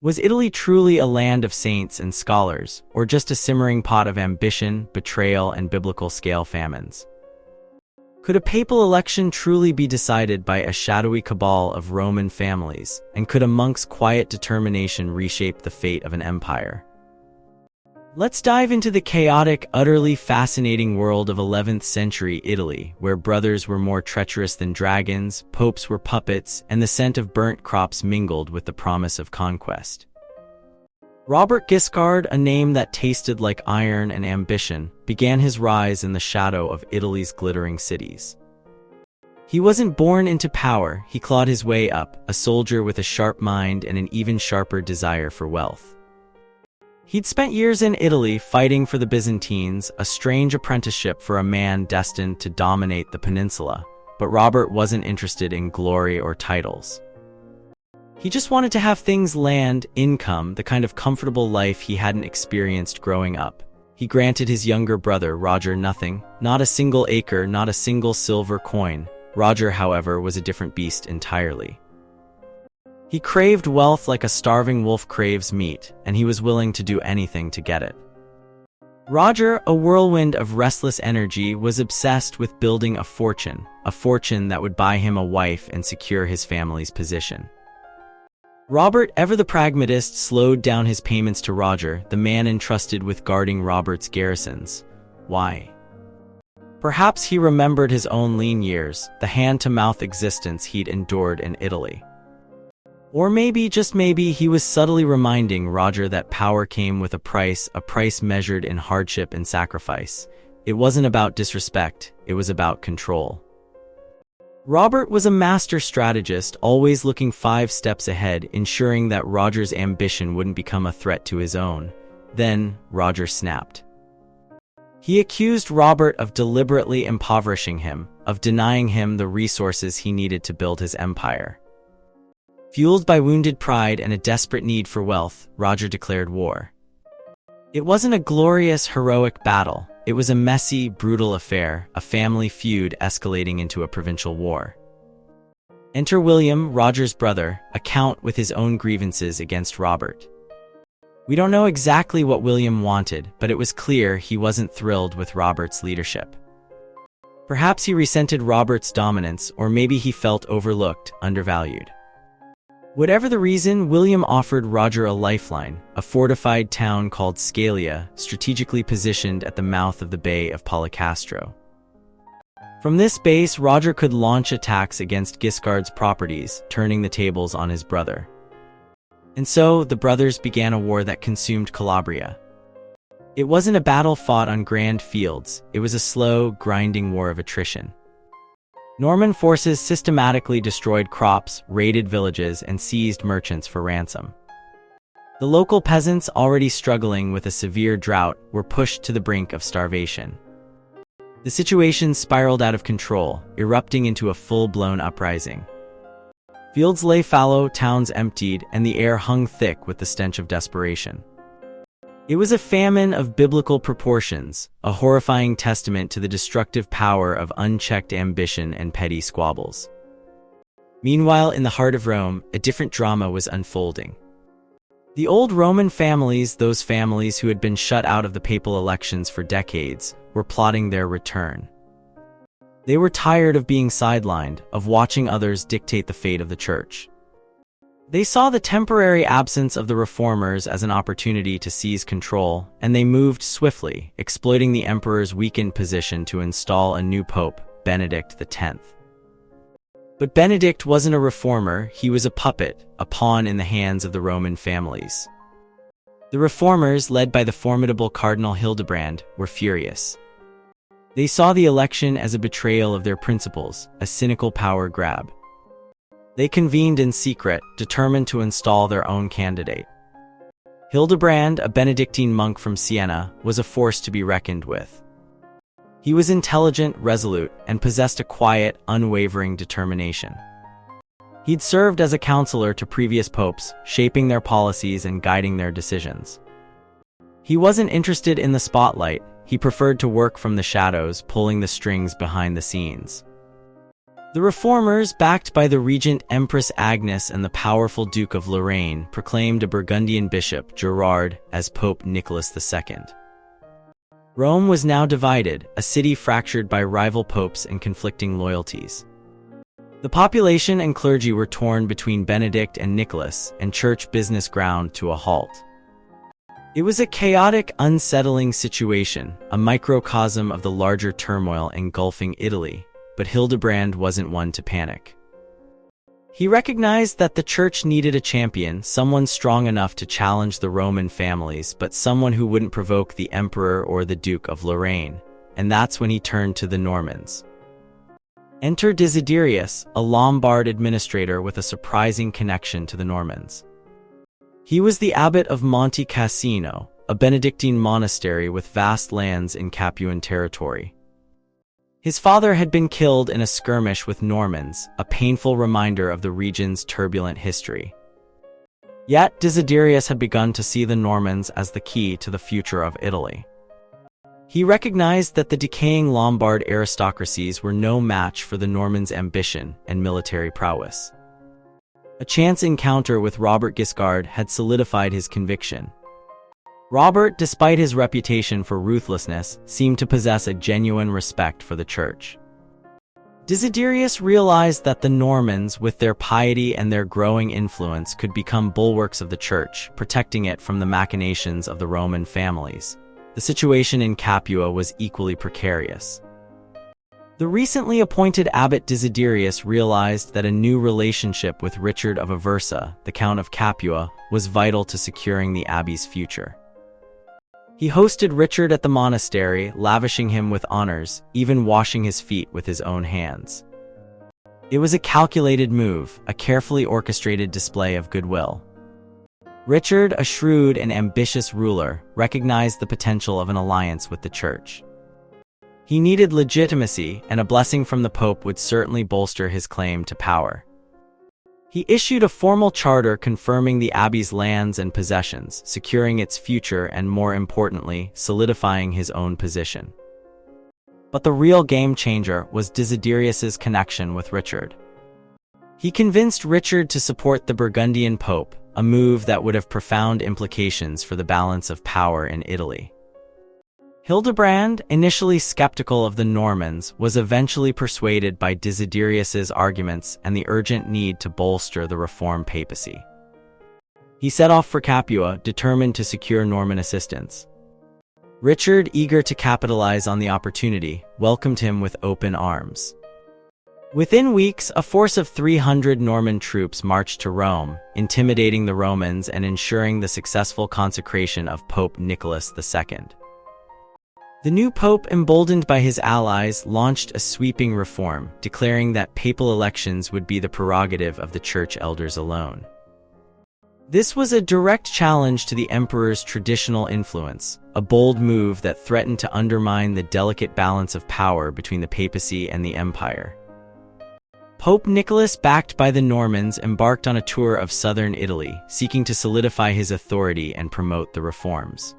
Was Italy truly a land of saints and scholars, or just a simmering pot of ambition, betrayal, and biblical-scale famines? Could a papal election truly be decided by a shadowy cabal of Roman families, and could a monk's quiet determination reshape the fate of an empire? Let's dive into the chaotic, utterly fascinating world of 11th century Italy, where brothers were more treacherous than dragons, popes were puppets, and the scent of burnt crops mingled with the promise of conquest. Robert Guiscard, a name that tasted like iron and ambition, began his rise in the shadow of Italy's glittering cities. He wasn't born into power, he clawed his way up, a soldier with a sharp mind and an even sharper desire for wealth. He'd spent years in Italy fighting for the Byzantines, a strange apprenticeship for a man destined to dominate the peninsula, but Robert wasn't interested in glory or titles. He just wanted to have things land, income, the kind of comfortable life he hadn't experienced growing up. He granted his younger brother, Roger, nothing, not a single acre, not a single silver coin. Roger, however, was a different beast entirely. He craved wealth like a starving wolf craves meat, and he was willing to do anything to get it. Roger, a whirlwind of restless energy, was obsessed with building a fortune that would buy him a wife and secure his family's position. Robert, ever the pragmatist, slowed down his payments to Roger, the man entrusted with guarding Robert's garrisons. Why? Perhaps he remembered his own lean years, the hand-to-mouth existence he'd endured in Italy. Or maybe, just maybe, he was subtly reminding Roger that power came with a price measured in hardship and sacrifice. It wasn't about disrespect, it was about control. Robert was a master strategist, always looking 5 steps ahead, ensuring that Roger's ambition wouldn't become a threat to his own. Then, Roger snapped. He accused Robert of deliberately impoverishing him, of denying him the resources he needed to build his empire. Fueled by wounded pride and a desperate need for wealth, Roger declared war. It wasn't a glorious, heroic battle. It was a messy, brutal affair, a family feud escalating into a provincial war. Enter William, Roger's brother, a count with his own grievances against Robert. We don't know exactly what William wanted, but it was clear he wasn't thrilled with Robert's leadership. Perhaps he resented Robert's dominance, or maybe he felt overlooked, undervalued. Whatever the reason, William offered Roger a lifeline, a fortified town called Scalia, strategically positioned at the mouth of the Bay of Policastro. From this base, Roger could launch attacks against Guiscard's properties, turning the tables on his brother. And so, the brothers began a war that consumed Calabria. It wasn't a battle fought on grand fields, it was a slow, grinding war of attrition. Norman forces systematically destroyed crops, raided villages, and seized merchants for ransom. The local peasants, already struggling with a severe drought, were pushed to the brink of starvation. The situation spiraled out of control, erupting into a full-blown uprising. Fields lay fallow, towns emptied, and the air hung thick with the stench of desperation. It was a famine of biblical proportions, a horrifying testament to the destructive power of unchecked ambition and petty squabbles. Meanwhile, in the heart of Rome, a different drama was unfolding. The old Roman families, those families who had been shut out of the papal elections for decades, were plotting their return. They were tired of being sidelined, of watching others dictate the fate of the church. They saw the temporary absence of the reformers as an opportunity to seize control, and they moved swiftly, exploiting the emperor's weakened position to install a new pope, Benedict X. But Benedict wasn't a reformer, he was a puppet, a pawn in the hands of the Roman families. The reformers, led by the formidable Cardinal Hildebrand, were furious. They saw the election as a betrayal of their principles, a cynical power grab. They convened in secret, determined to install their own candidate. Hildebrand, a Benedictine monk from Siena, was a force to be reckoned with. He was intelligent, resolute, and possessed a quiet, unwavering determination. He'd served as a counselor to previous popes, shaping their policies and guiding their decisions. He wasn't interested in the spotlight, he preferred to work from the shadows, pulling the strings behind the scenes. The reformers, backed by the regent Empress Agnes and the powerful Duke of Lorraine, proclaimed a Burgundian bishop, Gerard, as Pope Nicholas II. Rome was now divided, a city fractured by rival popes and conflicting loyalties. The population and clergy were torn between Benedict and Nicholas, and church business ground to a halt. It was a chaotic, unsettling situation, a microcosm of the larger turmoil engulfing Italy, but Hildebrand wasn't one to panic. He recognized that the church needed a champion, someone strong enough to challenge the Roman families, but someone who wouldn't provoke the emperor or the Duke of Lorraine, and that's when he turned to the Normans. Enter Desiderius, a Lombard administrator with a surprising connection to the Normans. He was the abbot of Monte Cassino, a Benedictine monastery with vast lands in Capuan territory. His father had been killed in a skirmish with Normans, a painful reminder of the region's turbulent history. Yet Desiderius had begun to see the Normans as the key to the future of Italy. He recognized that the decaying Lombard aristocracies were no match for the Normans' ambition and military prowess. A chance encounter with Robert Guiscard had solidified his conviction. Robert, despite his reputation for ruthlessness, seemed to possess a genuine respect for the church. Desiderius realized that the Normans, with their piety and their growing influence, could become bulwarks of the church, protecting it from the machinations of the Roman families. The situation in Capua was equally precarious. The recently appointed abbot Desiderius realized that a new relationship with Richard of Aversa, the Count of Capua, was vital to securing the abbey's future. He hosted Richard at the monastery, lavishing him with honors, even washing his feet with his own hands. It was a calculated move, a carefully orchestrated display of goodwill. Richard, a shrewd and ambitious ruler, recognized the potential of an alliance with the church. He needed legitimacy, and a blessing from the Pope would certainly bolster his claim to power. He issued a formal charter confirming the abbey's lands and possessions, securing its future and, more importantly, solidifying his own position. But the real game-changer was Desiderius's connection with Richard. He convinced Richard to support the Burgundian Pope, a move that would have profound implications for the balance of power in Italy. Hildebrand, initially skeptical of the Normans, was eventually persuaded by Desiderius's arguments and the urgent need to bolster the reformed papacy. He set off for Capua, determined to secure Norman assistance. Richard, eager to capitalize on the opportunity, welcomed him with open arms. Within weeks, a force of 300 Norman troops marched to Rome, intimidating the Romans and ensuring the successful consecration of Pope Nicholas II. The new pope, emboldened by his allies, launched a sweeping reform, declaring that papal elections would be the prerogative of the church elders alone. This was a direct challenge to the emperor's traditional influence, a bold move that threatened to undermine the delicate balance of power between the papacy and the empire. Pope Nicholas, backed by the Normans, embarked on a tour of southern Italy, seeking to solidify his authority and promote the reforms.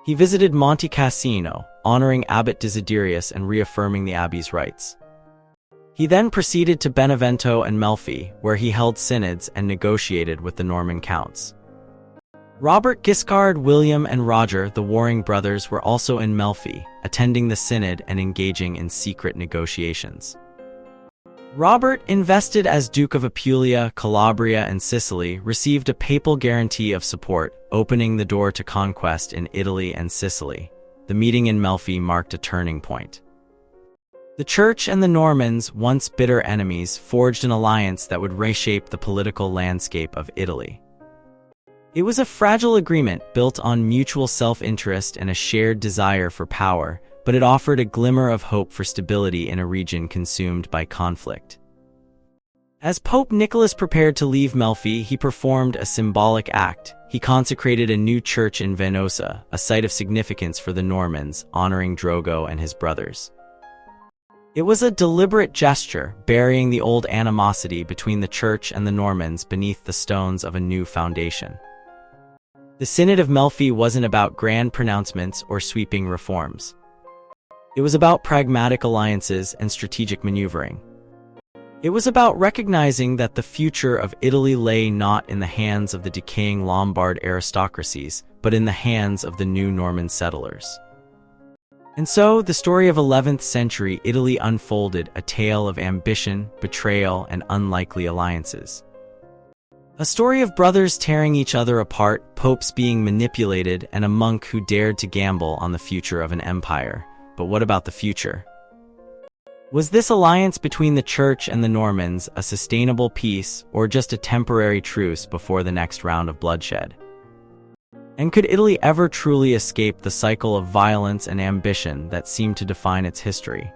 He visited Monte Cassino, honoring Abbot Desiderius and reaffirming the abbey's rights. He then proceeded to Benevento and Melfi, where he held synods and negotiated with the Norman counts. Robert Guiscard, William, and Roger, the warring brothers, were also in Melfi, attending the synod and engaging in secret negotiations. Robert, invested as Duke of Apulia, Calabria, and Sicily, received a papal guarantee of support, opening the door to conquest in Italy and Sicily. The meeting in Melfi marked a turning point. The Church and the Normans, once bitter enemies, forged an alliance that would reshape the political landscape of Italy. It was a fragile agreement built on mutual self-interest and a shared desire for power, but it offered a glimmer of hope for stability in a region consumed by conflict. As Pope Nicholas prepared to leave Melfi, he performed a symbolic act. He consecrated a new church in Venosa, a site of significance for the Normans, honoring Drogo and his brothers. It was a deliberate gesture, burying the old animosity between the church and the Normans beneath the stones of a new foundation. The Synod of Melfi wasn't about grand pronouncements or sweeping reforms. It was about pragmatic alliances and strategic maneuvering. It was about recognizing that the future of Italy lay not in the hands of the decaying Lombard aristocracies, but in the hands of the new Norman settlers. And so, the story of 11th century Italy unfolded, a tale of ambition, betrayal, and unlikely alliances. A story of brothers tearing each other apart, popes being manipulated, and a monk who dared to gamble on the future of an empire. But what about the future? Was this alliance between the Church and the Normans a sustainable peace, or just a temporary truce before the next round of bloodshed? And could Italy ever truly escape the cycle of violence and ambition that seemed to define its history?